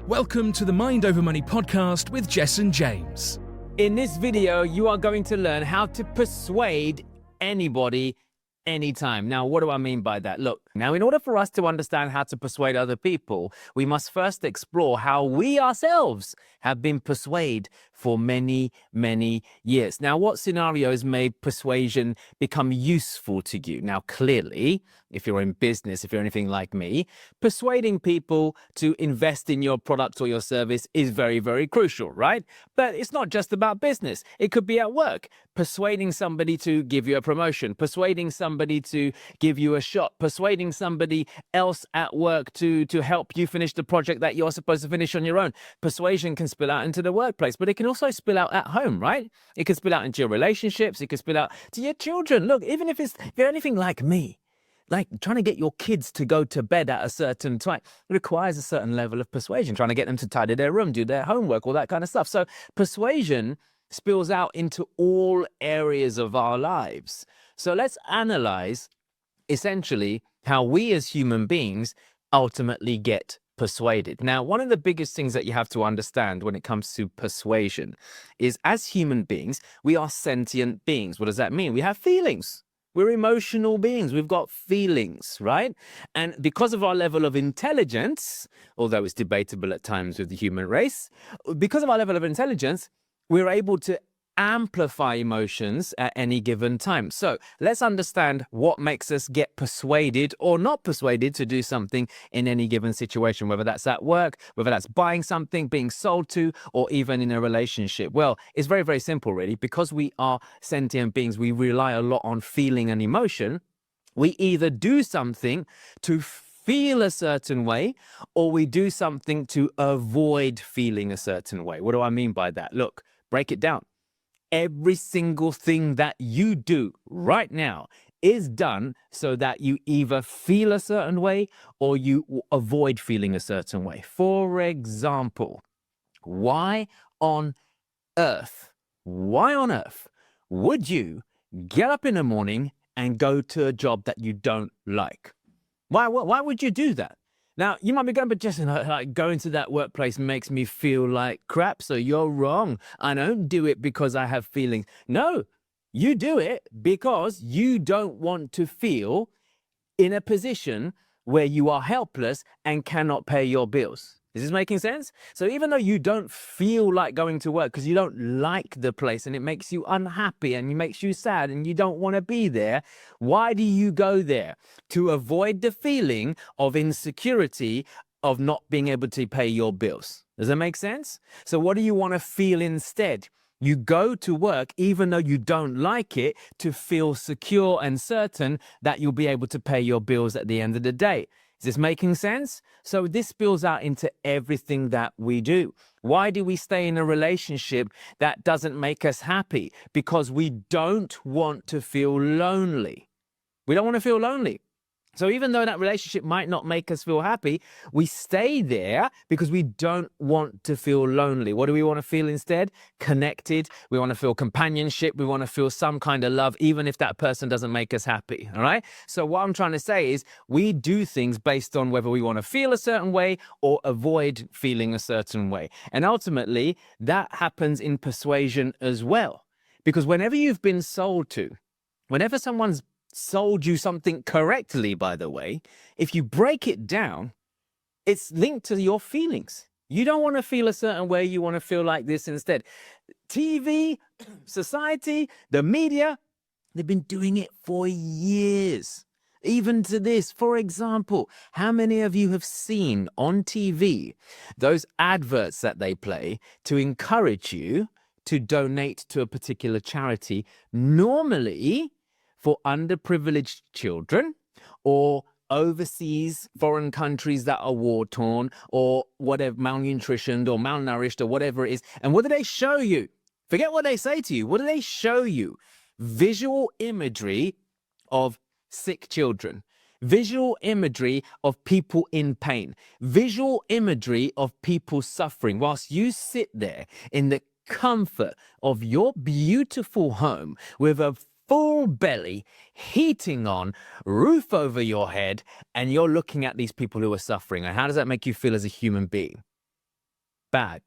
Welcome to the Mind Over Money podcast with Jess and James. In this video, you are going to learn how to persuade anybody, anytime. Now, what do I mean by that? Look, now in order for us to understand how to persuade other people, we must first explore how we ourselves have been persuaded for many, many years. Now, what scenarios made persuasion become useful to you? Now, clearly, if you're in business, if you're anything like me, persuading people to invest in your product or your service is very, very crucial, right? But it's not just about business. It could be at work. Persuading somebody to give you a promotion, persuading somebody to give you a shot, persuading somebody else at work to help you finish the project that you're supposed to finish on your own. Persuasion can spill out into the workplace, but it can also spill out at home, right? It can spill out into your relationships. It can spill out to your children. Look, even if you're anything like me, like trying to get your kids to go to bed at a certain time, it requires a certain level of persuasion, trying to get them to tidy their room, do their homework, all that kind of stuff. So persuasion spills out into all areas of our lives. So let's analyze essentially how we as human beings ultimately get persuaded. Now, one of the biggest things that you have to understand when it comes to persuasion is as human beings, we are sentient beings. What does that mean? We have feelings. We're emotional beings. We've got feelings, right? And because of our level of intelligence, although it's debatable at times with the human race, because of our level of intelligence, we're able to amplify emotions at any given time. So let's understand what makes us get persuaded or not persuaded to do something in any given situation, whether that's at work, whether that's buying something, being sold to, or even in a relationship. Well, it's very, very simple, really. Because we are sentient beings, we rely a lot on feeling and emotion. We either do something to feel a certain way, or we do something to avoid feeling a certain way. What do I mean by that? Look, break it down. Every single thing that you do right now is done so that you either feel a certain way or you avoid feeling a certain way. For example, why on earth would you get up in the morning and go to a job that you don't like? Why would you do that? Now, you might be going, but Justin, like going to that workplace makes me feel like crap, so you're wrong. I don't do it because I have feelings. No, you do it because you don't want to feel in a position where you are helpless and cannot pay your bills. Is this making sense? So even though you don't feel like going to work because you don't like the place and it makes you unhappy and it makes you sad and you don't want to be there, why do you go there? To avoid the feeling of insecurity of not being able to pay your bills. Does that make sense? So what do you want to feel instead? You go to work even though you don't like it to feel secure and certain that you'll be able to pay your bills at the end of the day. Is this making sense? So this spills out into everything that we do. Why do we stay in a relationship that doesn't make us happy? Because we don't want to feel lonely. We don't want to feel lonely. So even though that relationship might not make us feel happy, we stay there because we don't want to feel lonely. What do we want to feel instead? Connected. We want to feel companionship. We want to feel some kind of love, even if that person doesn't make us happy. All right. So what I'm trying to say is we do things based on whether we want to feel a certain way or avoid feeling a certain way. And ultimately, that happens in persuasion as well. Because whenever you've been sold to, whenever someone's sold you something correctly, by the way, if you break it down, it's linked to your feelings. You don't want to feel a certain way. You want to feel like this instead. TV, society, the media, they've been doing it for years. Even to this, for example, how many of you have seen on TV those adverts that they play to encourage you to donate to a particular charity, normally for underprivileged children or overseas foreign countries that are war-torn or whatever, malnutritioned or malnourished or whatever it is. And what do they show you? Forget what they say to you. What do they show you? Visual imagery of sick children. Visual imagery of people in pain. Visual imagery of people suffering whilst you sit there in the comfort of your beautiful home with a full belly, heating on, roof over your head, and you're looking at these people who are suffering. And how does that make you feel as a human being? bad.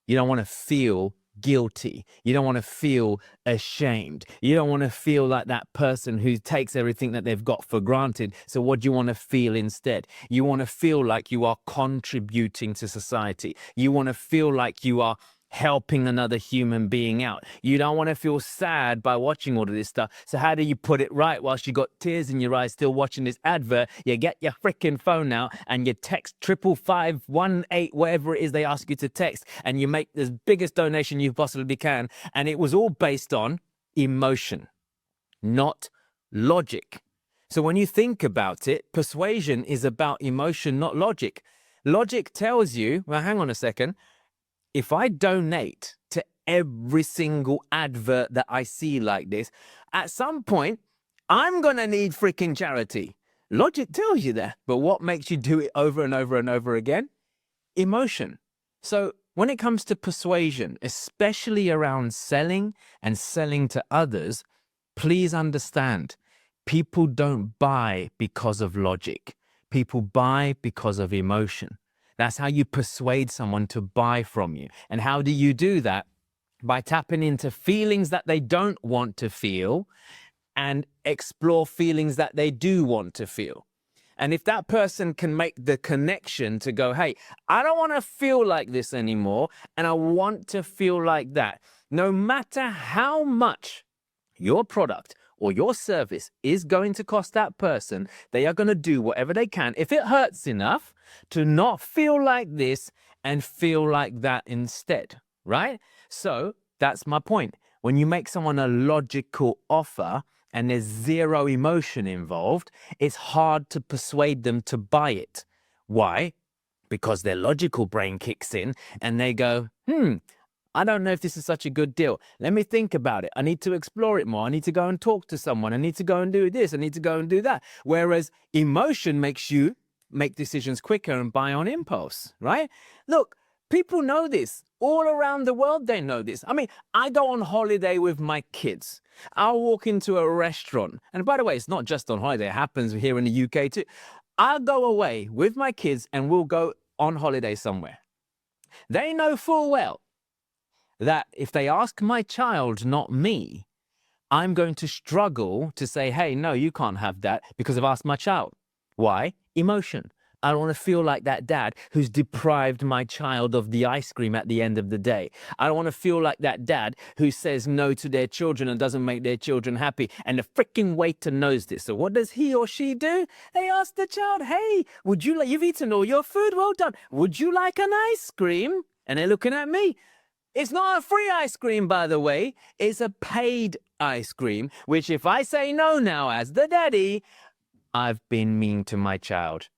You don't want to feel guilty. You don't want to feel ashamed. You don't want to feel like that person who takes everything that they've got for granted. So what do you want to feel instead? You want to feel like you are contributing to society. You want to feel like you are helping another human being out. You don't want to feel sad by watching all of this stuff. So how do you put it right whilst you got tears in your eyes still watching this advert? You get your freaking phone out and you text 55518, whatever it is they ask you to text, and you make the biggest donation you possibly can. And it was all based on emotion, not logic. So when you think about it, persuasion is about emotion, not logic. Logic tells you, well, hang on a second, if I donate to every single advert that I see like this, at some point, I'm going to need freaking charity. Logic tells you that. But what makes you do it over and over and over again? Emotion. So when it comes to persuasion, especially around selling and selling to others, please understand, people don't buy because of logic. People buy because of emotion. That's how you persuade someone to buy from you. And how do you do that? By tapping into feelings that they don't want to feel and explore feelings that they do want to feel. And if that person can make the connection to go, hey, I don't want to feel like this anymore, and I want to feel like that, no matter how much your product or your service is going to cost that person, they are going to do whatever they can, if it hurts enough, to not feel like this and feel like that instead, right? So that's my point. When you make someone a logical offer and there's zero emotion involved, it's hard to persuade them to buy it. Why? Because their logical brain kicks in and they go, I don't know if this is such a good deal. Let me think about it. I need to explore it more. I need to go and talk to someone. I need to go and do this. I need to go and do that. Whereas emotion makes you make decisions quicker and buy on impulse, right? Look, people know this. All around the world, they know this. I mean, I go on holiday with my kids. I'll walk into a restaurant. And by the way, it's not just on holiday. It happens here in the UK too. I'll go away with my kids and we'll go on holiday somewhere. They know full well that if they ask my child, not me, I'm going to struggle to say, hey, no, you can't have that because I've asked my child. Why? Emotion. I don't want to feel like that dad who's deprived my child of the ice cream at the end of the day. I don't want to feel like that dad who says no to their children and doesn't make their children happy. And the freaking waiter knows this. So what does he or she do? They ask the child, hey, would you like, you've eaten all your food, well done. Would you like an ice cream? And they're looking at me. It's not a free ice cream, by the way. It's a paid ice cream, which if I say no now as the daddy, I've been mean to my child,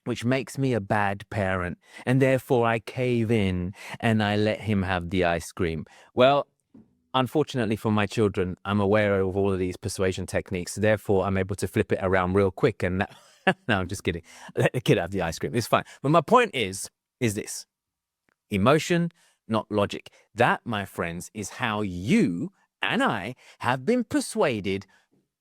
which makes me a bad parent. And therefore I cave in and I let him have the ice cream. Well, unfortunately for my children, I'm aware of all of these persuasion techniques. Therefore, I'm able to flip it around real quick. And no, I'm just kidding. Let the kid have the ice cream. It's fine. But my point is this. Emotion, not logic. That, my friends, is how you and I have been persuaded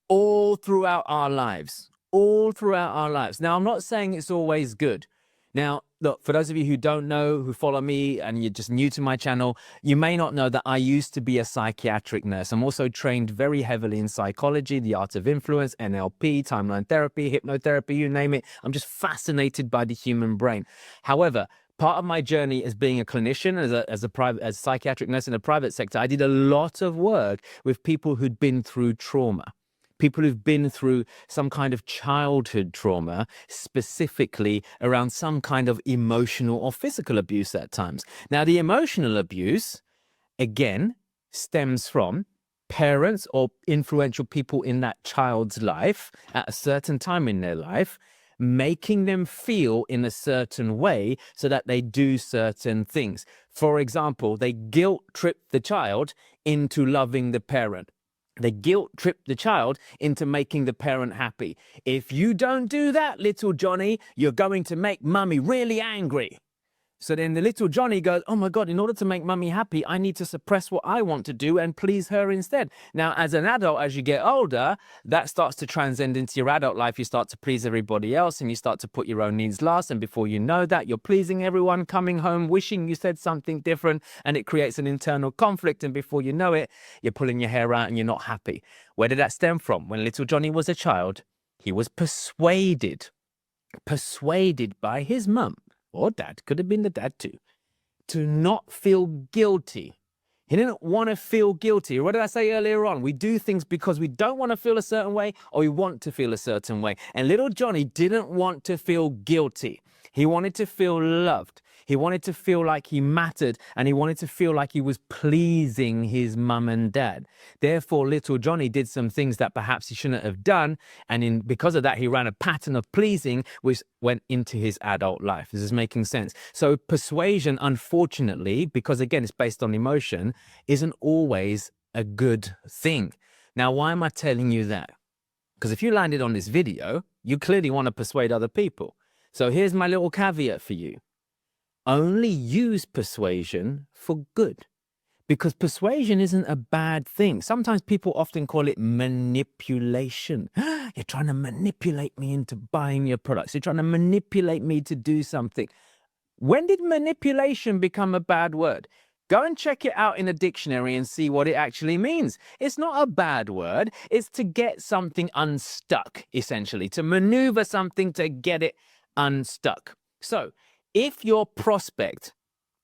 all throughout our lives. All throughout our lives. Now, I'm not saying it's always good. Now, look, for those of you who don't know, who follow me, and you're just new to my channel, you may not know that I used to be a psychiatric nurse. I'm also trained very heavily in psychology, the art of influence, NLP, timeline therapy, hypnotherapy, you name it. I'm just fascinated by the human brain. However, part of my journey as being a clinician, as a psychiatric nurse in the private sector, I did a lot of work with people who'd been through trauma. People who've been through some kind of childhood trauma, specifically around some kind of emotional or physical abuse at times. Now, the emotional abuse, again, stems from parents or influential people in that child's life at a certain time in their life, making them feel in a certain way so that they do certain things. For example, they guilt trip the child into loving the parent. They guilt trip the child into making the parent happy. If you don't do that, little Johnny, you're going to make mummy really angry. So then the little Johnny goes, oh my God, in order to make mummy happy, I need to suppress what I want to do and please her instead. Now, as an adult, as you get older, that starts to transcend into your adult life. You start to please everybody else and you start to put your own needs last. And before you know that, you're pleasing everyone, coming home, wishing you said something different, and it creates an internal conflict. And before you know it, you're pulling your hair out and you're not happy. Where did that stem from? When little Johnny was a child, he was persuaded by his mum or dad, could have been the dad too, to not feel guilty. He didn't want to feel guilty. What did I say earlier on? We do things because we don't want to feel a certain way or we want to feel a certain way. And little Johnny didn't want to feel guilty. He wanted to feel loved. He wanted to feel like he mattered, and he wanted to feel like he was pleasing his mum and dad. Therefore, little Johnny did some things that perhaps he shouldn't have done. And because of that, he ran a pattern of pleasing, which went into his adult life. This is making sense. So persuasion, unfortunately, because again, it's based on emotion, isn't always a good thing. Now, why am I telling you that? Because if you landed on this video, you clearly want to persuade other people. So here's my little caveat for you. Only use persuasion for good, because persuasion isn't a bad thing. Sometimes people often call it manipulation. You're trying to manipulate me into buying your products. You're trying to manipulate me to do something. When did manipulation become a bad word? Go and check it out in a dictionary and see what it actually means. It's not a bad word. It's to get something unstuck, essentially, to maneuver something to get it unstuck. So if your prospect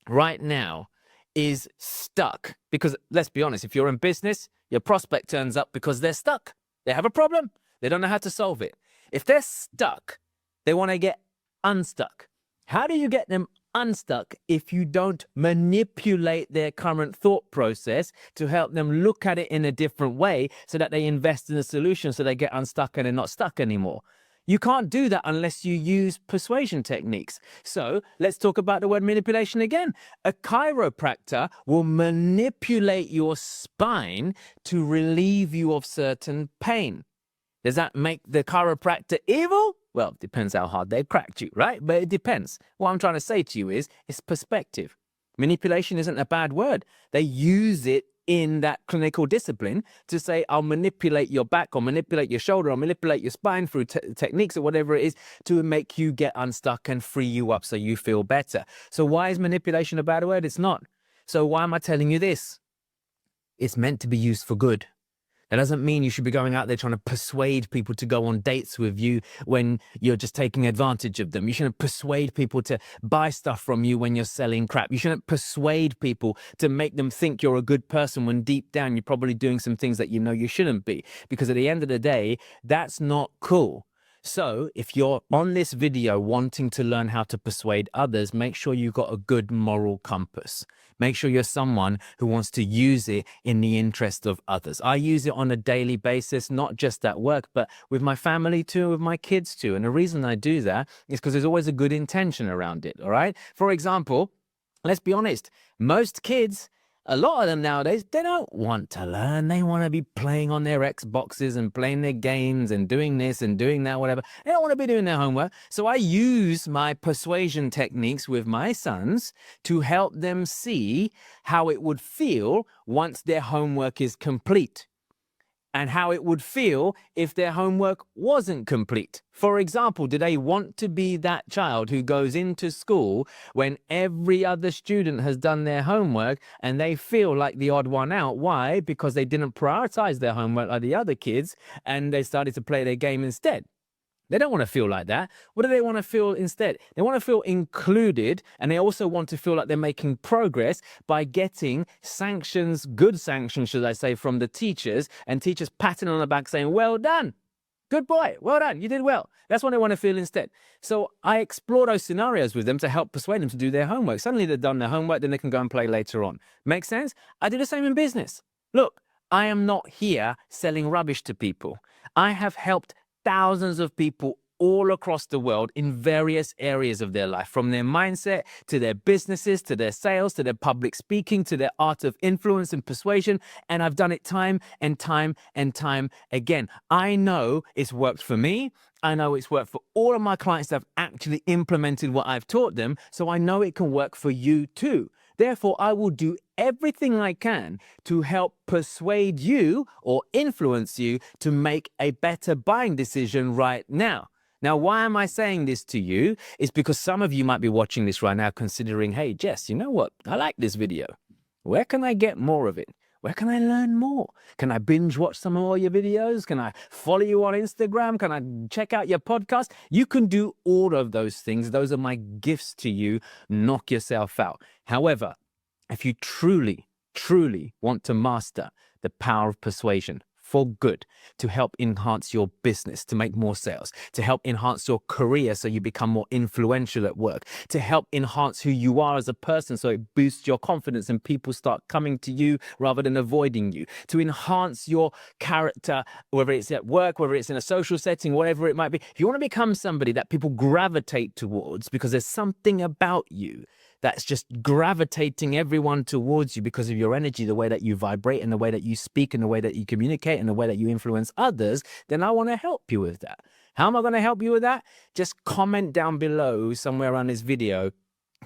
right now is stuck, because let's be honest, if you're in business, your prospect turns up because they're stuck. They have a problem. They don't know how to solve it. If they're stuck, they want to get unstuck. How do you get them unstuck if you don't manipulate their current thought process to help them look at it in a different way so that they invest in a solution so they get unstuck and they're not stuck anymore? You can't do that unless you use persuasion techniques. So let's talk about the word manipulation again. A chiropractor will manipulate your spine to relieve you of certain pain. Does that make the chiropractor evil? Well, it depends how hard they cracked you, right? But it depends. What I'm trying to say to you is, it's perspective. Manipulation isn't a bad word. They use it in that clinical discipline to say, I'll manipulate your back, or manipulate your shoulder, or manipulate your spine through techniques or whatever it is to make you get unstuck and free you up so you feel better. So why is manipulation a bad word? It's not. So why am I telling you this? It's meant to be used for good. That doesn't mean you should be going out there trying to persuade people to go on dates with you when you're just taking advantage of them. You shouldn't persuade people to buy stuff from you when you're selling crap. You shouldn't persuade people to make them think you're a good person when deep down you're probably doing some things that you know you shouldn't be. Because at the end of the day, that's not cool. So if you're on this video wanting to learn how to persuade others, make sure you've got a good moral compass. Make sure you're someone who wants to use it in the interest of others. I use it on a daily basis, not just at work, but with my family too, with my kids too. And the reason I do that is because there's always a good intention around it, all right? For example, let's be honest, most kids, a lot of them nowadays, they don't want to learn. They want to be playing on their Xboxes and playing their games and doing this and doing that, whatever. They don't want to be doing their homework. So I use my persuasion techniques with my sons to help them see how it would feel once their homework is complete, and how it would feel if their homework wasn't complete. For example, do they want to be that child who goes into school when every other student has done their homework and they feel like the odd one out? Why? Because they didn't prioritize their homework like the other kids and they started to play their game instead. They don't want to feel like that. What do they want to feel instead? They want to feel included, and they also want to feel like they're making progress by getting sanctions, good sanctions, should I say, from the teachers, and teachers patting on the back saying, well done, good boy, well done, you did well. That's what they want to feel instead. So I explore those scenarios with them to help persuade them to do their homework. Suddenly they've done their homework, then they can go and play later on. Make sense? I do the same in business. Look, I am not here selling rubbish to people. I have helped thousands of people all across the world in various areas of their life, from their mindset to their businesses, to their sales, to their public speaking, to their art of influence and persuasion. And I've done it time and time and time again. I know it's worked for me. I know it's worked for all of my clients that have actually implemented what I've taught them. So I know it can work for you too. Therefore, I will do everything I can to help persuade you or influence you to make a better buying decision right now. Now, why am I saying this to you? It's because some of you might be watching this right now considering, hey, Jess, you know what? I like this video. Where can I get more of it? Where can I learn more? Can I binge watch some more of your videos? Can I follow you on Instagram? Can I check out your podcast? You can do all of those things. Those are my gifts to you. Knock yourself out. However, if you truly, truly want to master the power of persuasion for good, to help enhance your business, to make more sales, to help enhance your career so you become more influential at work, to help enhance who you are as a person so it boosts your confidence and people start coming to you rather than avoiding you, to enhance your character, whether it's at work, whether it's in a social setting, whatever it might be. If you want to become somebody that people gravitate towards because there's something about you that's just gravitating everyone towards you because of your energy, the way that you vibrate and the way that you speak and the way that you communicate and the way that you influence others, then I want to help you with that. How am I going to help you with that? Just comment down below somewhere around this video,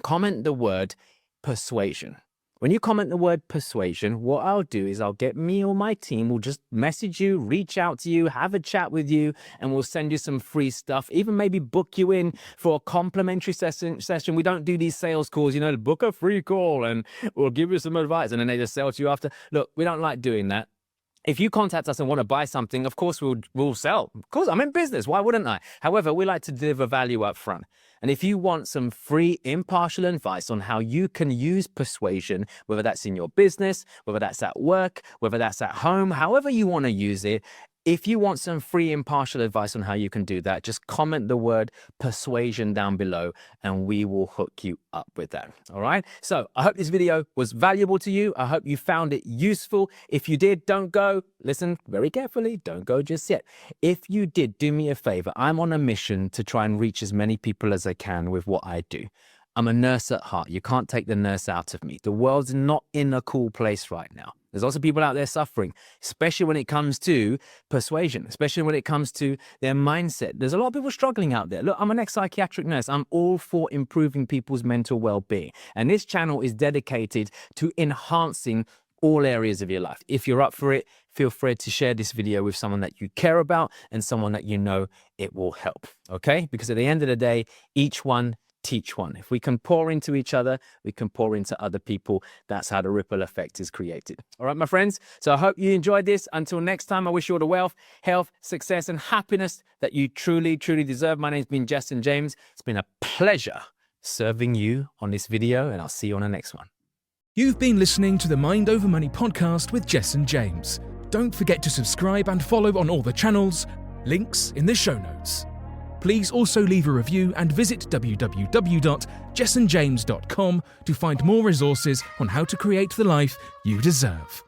comment the word persuasion. When you comment the word persuasion, what I'll do is I'll get me or my team will just message you, reach out to you, have a chat with you, and we'll send you some free stuff, even maybe book you in for a complimentary session. We don't do these sales calls, book a free call and we'll give you some advice and then they just sell to you after. Look, we don't like doing that. If you contact us and want to buy something, of course, we'll sell. Of course, I'm in business. Why wouldn't I? However, we like to deliver value up front. And if you want some free, impartial advice on how you can use persuasion, whether that's in your business, whether that's at work, whether that's at home, however you want to use it, if you want some free, impartial advice on how you can do that, just comment the word persuasion down below and we will hook you up with that. All right. So I hope this video was valuable to you. I hope you found it useful. If you did, don't go. Listen very carefully. Don't go just yet. If you did, do me a favor. I'm on a mission to try and reach as many people as I can with what I do. I'm a nurse at heart. You can't take the nurse out of me. The world's not in a cool place right now. There's lots of people out there suffering, especially when it comes to persuasion, especially when it comes to their mindset. There's a lot of people struggling out there. Look, I'm an ex-psychiatric nurse. I'm all for improving people's mental well-being. And this channel is dedicated to enhancing all areas of your life. If you're up for it, feel free to share this video with someone that you care about and someone that you know it will help. Okay? Because at the end of the day, each one teach one. If we can pour into each other, we can pour into other people. That's how the ripple effect is created. All right, my friends. So I hope you enjoyed this. Until next time, I wish you all the wealth, health, success, and happiness that you truly, truly deserve. My name's been Jess and James. It's been a pleasure serving you on this video, and I'll see you on the next one. You've been listening to the Mind Over Money podcast with Jess and James. Don't forget to subscribe and follow on all the channels. Links in the show notes. Please also leave a review and visit www.jessandjames.com to find more resources on how to create the life you deserve.